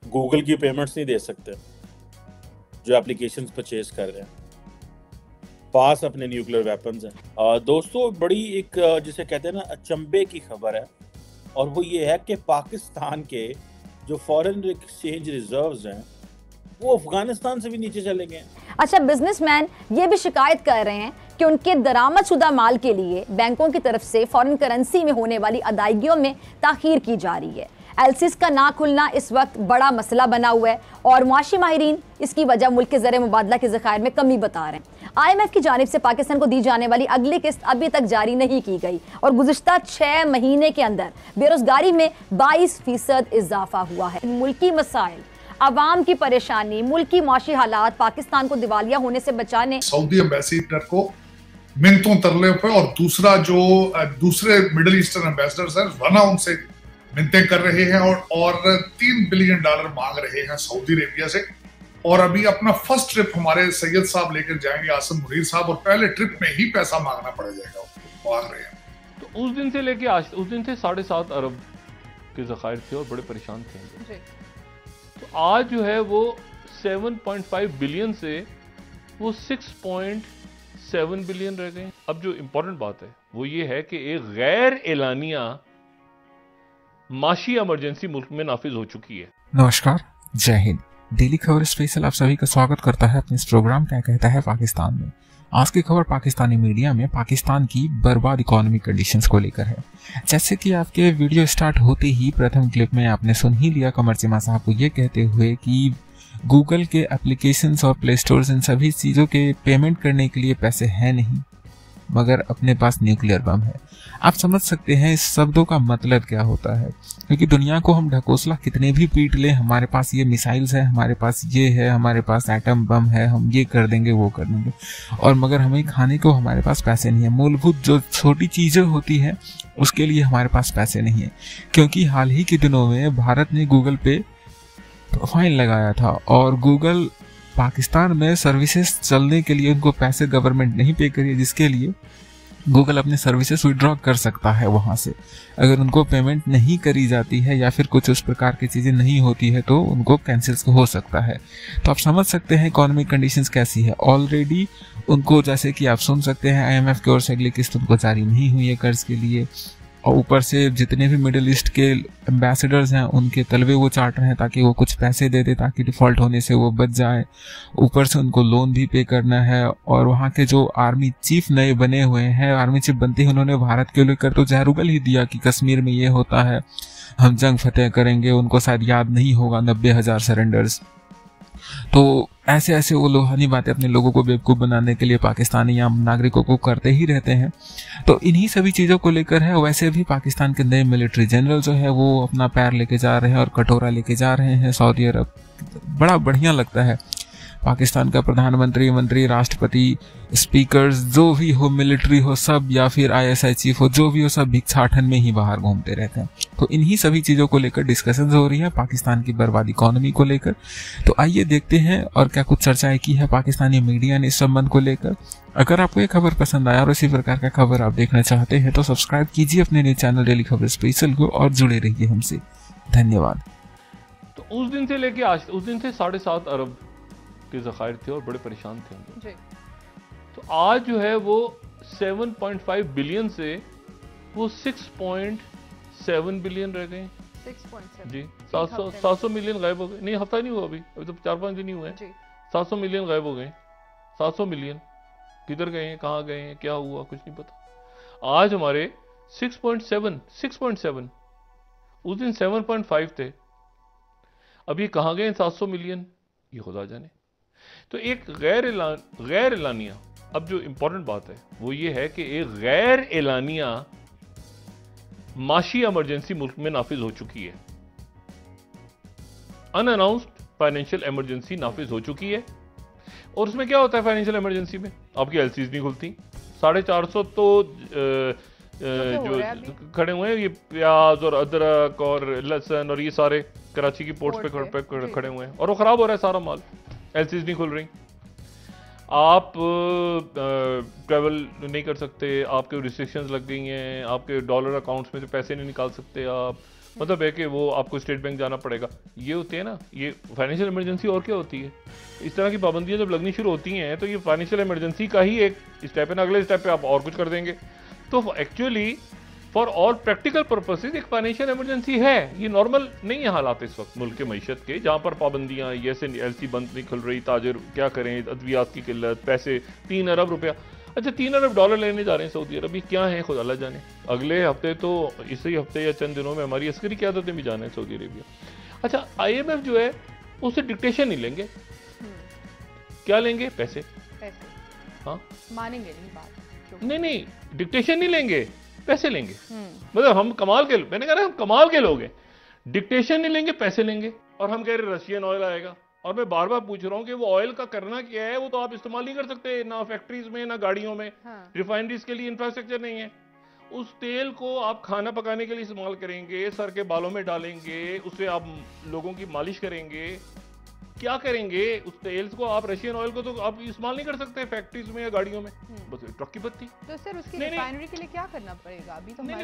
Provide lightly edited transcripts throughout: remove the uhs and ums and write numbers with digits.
Google की payments नहीं दे सकते जो एप्लीकेशंस परचेज कर रहे हैं। पास अपने न्यूक्लियर वेपन्स हैं। दोस्तों, बड़ी एक जिसे कहते हैं ना अचंभे की खबर है, और वो ये है कि पाकिस्तान के जो फॉरेन एक्सचेंज रिजर्व्स हैं वो अफगानिस्तान से भी नीचे चले गए हैं। अच्छा, बिजनेसमैन ये भी शिकायत कर रहे हैं कि उनके दरामदशुदा माल के लिए बैंकों की तरफ से फॉरेन करेंसी में होने वाली अदायगियों में ताखीर की जा रही है। एलसीज का ना खुलना इस वक्त बड़ा मसला बना हुआ है और मुआशी माहिरीन इसकी वजह मुल्क के ज़र मुबादला के ज़खायर में कमी बता रहे हैं। IMF की जानिब से पाकिस्तान को दी जाने वाली अगली किस्त अभी तक जारी नहीं की गई और गुज़िश्ता 6 महीने के अंदर बेरोजगारी में 22% इजाफा हुआ है। मुल्की मसाइल, अवाम की परेशानी, मुल्की माशी हालात पाकिस्तान को दिवालिया होने से बचाने सऊदी एम्बेसडर को मिन्नतों तरले पे, और दूसरा जो दूसरे मिडिल ईस्टर्न एम्बेसडर्स हैं वरना उनसे मिन्नतें कर रहे हैं और $3 बिलियन मांग रहे हैं सऊदी अरेबिया से। और अभी अपना फर्स्ट ट्रिप हमारे सैयद साहब लेकर जाएंगे, आसिम मुनीर साहब, और पहले ट्रिप में ही पैसा मांगना पड़ जाएगा, मांग रहे हैं। तो उस दिन से लेके आज, उस दिन थे 7.5 अरब के ज़खायर थे और बड़े परेशान थे। तो आज जो है वो 7.5 बिलियन से वो 6.7 बिलियन रह गए। अब जो इंपॉर्टेंट बात है वो ये है कि एक गैर एलानिया माशी इमरजेंसी मुल्क में नाफिज हो चुकी है। नमस्कार, जय हिंद। डेली खबर स्पेशल आप सभी का स्वागत करता है अपने इस प्रोग्राम क्या कहता है पाकिस्तान में। आज की खबर पाकिस्तानी मीडिया में पाकिस्तान की बर्बाद इकोनॉमिक कंडीशंस को लेकर है। जैसे कि आपके वीडियो स्टार्ट होते ही प्रथम क्लिप में आपने सुन ही लिया कमर चिमा साहब को ये कहते हुए कि गूगल के एप्लीकेशंस और प्ले स्टोर्स इन सभी चीज़ों के पेमेंट करने के लिए पैसे हैं नहीं, मगर अपने पास न्यूक्लियर बम है। आप समझ सकते हैं इस शब्दों का मतलब क्या होता है, क्योंकि दुनिया को हम ढकोसला कितने भी पीट लें, हमारे पास ये मिसाइल्स है, हमारे पास ये है, हमारे पास एटम बम है, हम ये कर देंगे वो कर देंगे, और मगर हमें खाने को हमारे पास पैसे नहीं है। मूलभूत जो छोटी चीज़ें होती हैं उसके लिए हमारे पास पैसे नहीं है। क्योंकि हाल ही के दिनों में भारत ने गूगल पे फाइन लगाया था और गूगल पाकिस्तान में सर्विसेज चलने के लिए उनको पैसे गवर्नमेंट नहीं पे करी, जिसके लिए गूगल अपने सर्विसेज विड्रॉ कर सकता है वहाँ से। अगर उनको पेमेंट नहीं करी जाती है या फिर कुछ उस प्रकार की चीज़ें नहीं होती है तो उनको कैंसिल हो सकता है। तो आप समझ सकते हैं इकोनॉमिक कंडीशंस कैसी है। ऑलरेडी उनको, जैसे कि आप सुन सकते हैं, IMF की ओर से अगली किस्त उनको जारी नहीं हुई है कर्ज के लिए, और ऊपर से जितने भी मिडिल ईस्ट के एम्बेसडर्स हैं उनके तलवे वो चाट रहे हैं ताकि वो कुछ पैसे दे दे ताकि डिफ़ॉल्ट होने से वो बच जाए। ऊपर से उनको लोन भी पे करना है, और वहाँ के जो आर्मी चीफ नए बने हुए हैं, आर्मी चीफ बनते ही उन्होंने भारत के लेकर तो जहरुगल ही दिया कि कश्मीर में ये होता है, हम जंग फतेह करेंगे। उनको शायद याद नहीं होगा 90,000 सरेंडर्स। तो ऐसे ऐसे वो लोहानी बातें अपने लोगों को बेवकूफ़ बनाने के लिए पाकिस्तानी आम नागरिकों को करते ही रहते हैं। तो इन्हीं सभी चीज़ों को लेकर है। वैसे भी पाकिस्तान के नए मिलिट्री जनरल जो है वो अपना पैर लेके जा रहे हैं और कटोरा लेके जा रहे हैं सऊदी अरब। बड़ा बढ़िया लगता है। पाकिस्तान का प्रधानमंत्री, मंत्री, राष्ट्रपति, स्पीकर्स, जो भी हो, मिलिट्री हो, सब, या फिर ISI चीफ हो, जो भी हो, सब भिक्षाटन में ही बाहर घूमते रहते हैं। तो इन्हीं सभी चीज़ों को लेकर डिस्कशंस हो रही है पाकिस्तान की बर्बाद इकोनॉमी को लेकर। तो आइए देखते हैं और क्या कुछ चर्चाएं की है पाकिस्तानी मीडिया ने इस संबंध को लेकर। अगर आपको ये खबर पसंद आया और इसी प्रकार का खबर आप देखना चाहते हैं तो सब्सक्राइब कीजिए अपने न्यूज चैनल डेली खबर स्पेशल को और जुड़े रहिए हमसे। धन्यवाद। तो उस दिन से लेके आज, उस दिन थे 7.5 अरब के ज़खायर थे और बड़े परेशान थे। तो आज जो है वो 7.5 बिलियन से वो 6.7 बिलियन रह गए। 6.7 जी, 700 मिलियन गायब हो गए। नहीं, हफ्ता नहीं हुआ अभी तो 4-5 दिन ही हुए हैं। 700 मिलियन गायब हो गए। 700 मिलियन किधर गए हैं, कहाँ गए हैं, क्या हुआ, कुछ नहीं पता। आज हमारे 6.7, उस दिन 7.5 थे। अभी कहाँ गए 700 मिलियन, ये खुदा जाने। तो एक गैर एलानिया, अब जो इंपॉर्टेंट बात है वो ये है कि एक गैर एलानिया माशी इमरजेंसी मुल्क में नाफिज हो चुकी है। अनअनाउंस्ड फाइनेंशियल इमरजेंसी नाफिज हो चुकी है। और उसमें क्या होता है फाइनेंशियल इमरजेंसी में? आपकी एलसीज नहीं खुलती। 450 तो जो खड़े हुए हैं, ये प्याज और अदरक और लहसुन और ये सारे कराची की पोर्ट्स पे खड़े हुए हैं और वो खराब हो रहा है सारा माल। एलसीज नहीं खुल रही, आप ट्रैवल नहीं कर सकते, आपके रिस्ट्रिक्शंस लग गई हैं, आपके डॉलर अकाउंट्स में से पैसे नहीं निकाल सकते आप, मतलब है कि वो आपको स्टेट बैंक जाना पड़ेगा। ये होते हैं ना, ये फाइनेंशियल इमरजेंसी। और क्या होती है? इस तरह की पाबंदियां जब लगनी शुरू होती हैं तो ये फाइनेंशियल इमरजेंसी का ही एक स्टेप है। अगले स्टेप पे आप और कुछ कर देंगे। तो actually for all practical purposes एक फाइनेंशियल इमरजेंसी है। ये नॉर्मल नहीं है हालात इस वक्त मुल्क के मईशत के, जहाँ पर पाबंदियाँ, जैसे एलसी बंद नहीं खुल रही, ताजर क्या करें, अद्वियात की किल्लत, पैसे 3 अरब रुपया। अच्छा, 3 अरब डॉलर लेने जा रहे हैं सऊदी अरब, क्या है खुद अल्लाह जाने। अगले हफ्ते तो इसी हफ्ते या चंद दिनों में हमारी अस्करी क़यादतें भी जाने सऊदी अरेबिया। अच्छा, IMF जो है उससे डिक्टेशन नहीं लेंगे। क्या लेंगे? पैसे। हाँ, मानेंगे नहीं बात। नहीं, डिक्टेशन नहीं लेंगे, पैसे लेंगे। मतलब हम कमाल के, मैंने कहा ना हम कमाल के लोग हैं। डिक्टेशन नहीं लेंगे, पैसे लेंगे। और हम कह रहे रशियन ऑयल आएगा। और मैं बार बार पूछ रहा हूँ कि वो ऑयल का करना क्या है? वो तो आप इस्तेमाल नहीं कर सकते, ना फैक्ट्रीज में ना गाड़ियों में। रिफाइनरीज के लिए इंफ्रास्ट्रक्चर नहीं है। उस तेल को आप खाना पकाने के लिए इस्तेमाल करेंगे, सर के बालों में डालेंगे, उससे आप लोगों की मालिश करेंगे, क्या करेंगे? उस तेल को आप, रशियन ऑयल को तो आप इस्तेमाल नहीं कर सकते फैक्ट्रीज में या गाड़ियों में, बस ट्रक की बत्ती। तो सर उसकी रिफाइनरी के लिए क्या करना पड़ेगा? अभी तो नहीं,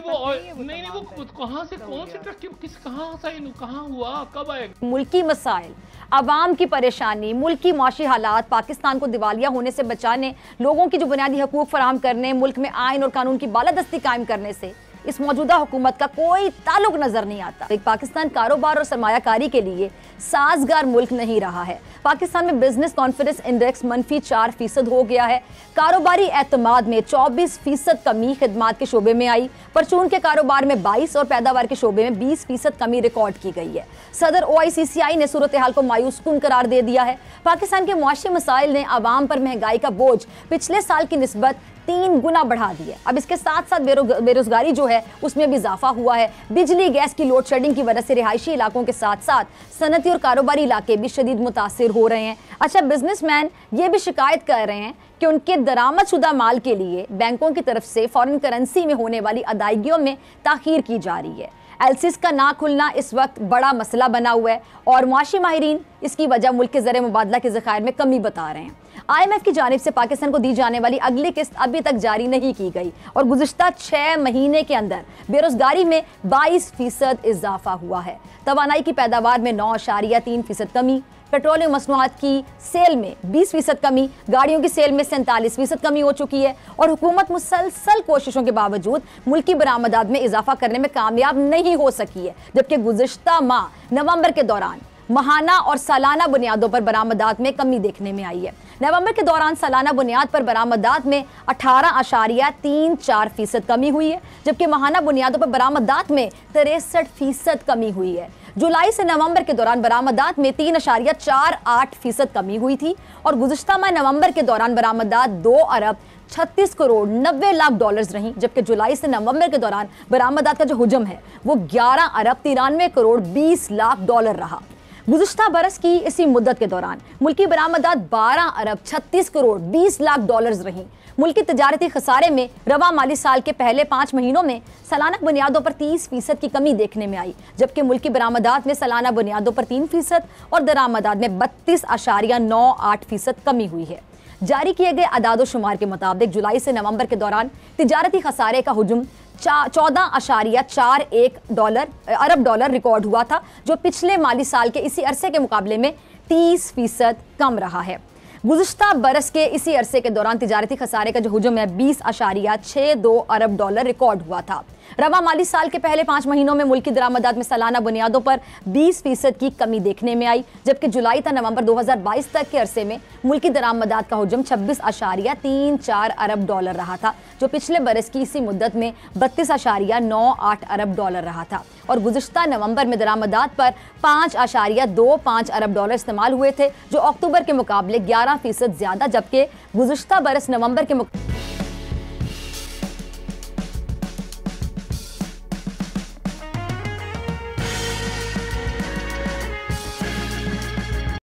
वो कहां से, कौन से ट्रक की, किस, कहां हुआ, कब आएगा? मुल्की मसाइल, आवाम की परेशानी, मुल्क की माशी हालात, पाकिस्तान को दिवालिया होने से बचाने, लोगों की जो बुनियादी हकूक फराहम करने, मुल्क में आइन और कानून की बालादस्ती कायम करने से इस मौजूदा हुकूमत का कोई ताल्लुक नजर नहीं आता। पाकिस्तान कारोबार और सरमायाकारी के लिए साजगार मुल्क नहीं रहा है। पाकिस्तान में बिजनेस कॉन्फिडेंस इंडेक्स -4% हो गया है। कारोबारी एतमाद में 24% कमी खिदमात के शोबे में आई। परचून के कारोबार में 22 और पैदावार के शोबे में 20% कमी रिकॉर्ड की गई है। सदर OICCI ने सूरत हाल को मायूस कुन करार दे दिया है। पाकिस्तान के मुआशी मसाइल ने आवाम पर महंगाई का बोझ पिछले साल की निस्बत 3 गुना बढ़ा दी है। अब इसके साथ साथ बेरोजगारी जो है उसमें भी इजाफा हुआ है। बिजली गैस की लोड शेडिंग की वजह से रिहायशी इलाकों के साथ साथ सनती और कारोबारी इलाके भी शदीद मुतासिर हो रहे हैं। अच्छा, बिजनेसमैन ये भी शिकायत कर रहे हैं कि उनके दरामदशुदा माल के लिए बैंकों की तरफ से फॉरेन करेंसी में होने वाली अदायगियों में ताखीर की जा रही है। एलसीज का ना खुलना इस वक्त बड़ा मसला बना हुआ है और मुआशी माहिरीन इसकी वजह मुल्क के ज़र मुबादला के ज़खायर में कमी बता रहे हैं। IMF की जानिब से पाकिस्तान को दी जाने वाली अगली किस्त अभी तक जारी नहीं की गई और गुज़िश्ता 6 महीने के अंदर बेरोजगारी में 22% इजाफा हुआ है। तवानाई की पैदावार में 9.3% कमी, पेट्रोलियम मसनूआत की सेल में 20% कमी, गाड़ियों की सेल में 47% कमी हो चुकी है और हुकूमत मुसलसल कोशिशों के बावजूद मुल्की बरामदात में इजाफा करने में कामयाब नहीं हो सकी है। जबकि गुज़िश्ता माह नवंबर के दौरान माहाना और सालाना बुनियादों पर बरामदात में कमी देखने में आई है। नवंबर के दौरान सालाना बुनियाद पर बरामदात में 18.34% कमी हुई है, जबकि माहाना बुनियादों पर बरामदात में 63% कमी हुई है। जुलाई से नवंबर के दौरान बरामदात में 3.48% कमी हुई थी और गुज़िश्ता माह नवंबर के दौरान बरामदात 2 अरब 36 करोड़ 90 लाख डॉलर्स रही, जबकि जुलाई से नवंबर के दौरान बरामदात का जो हुजम है वो 11 अरब 93 करोड़ 20 लाख डॉलर रहा। गुज़िश्ता बरस की इसी मुद्दत के दौरान मुल्की बरामदात 12 अरब 36 करोड़ 20 लाख डॉलर्स रहीं। मुल्की तजारती खसारे में रवा माली साल के पहले 5 महीनों में सालाना बुनियादों पर 30% की कमी देखने में आई, जबकि मुल्की बरामदात में सालाना बुनियादों पर 3% और दरामदात में 32.98% कमी हुई है। जारी किए गए अदाद शुमार के मुताबिक जुलाई से नवंबर के दौरान तिजारती खसारे का हुजूम 14.41 अरब डॉलर रिकॉर्ड हुआ था, जो पिछले माली साल के इसी अरसे के मुकाबले में 30% कम रहा है। गुज़िश्ता बरस के इसी अरसे के दौरान तिजारती खसारे का जो हुजूम है 20.62 अरब डॉलर रिकॉर्ड हुआ था। रवा माली साल के पहले 5 महीनों में मुल्की दरामदात में सालाना बुनियादों पर 20% की कमी देखने में आई, जबकि जुलाई था नवंबर 2022 तक के अरसे में मुल्की दरामदात का हुजूम 26.34 अरब डॉलर रहा था, जो पिछले बरस की इसी मुद्दत में 32.98 अरब डॉलर रहा था। और गुज़िश्ता नवंबर में दरामदात पर 5.25 अरब डॉलर इस्तेमाल हुए थे, जो अक्टूबर के मुकाबले 11% ज्यादा, जबकि गुज़िश्ता बरस नवंबर के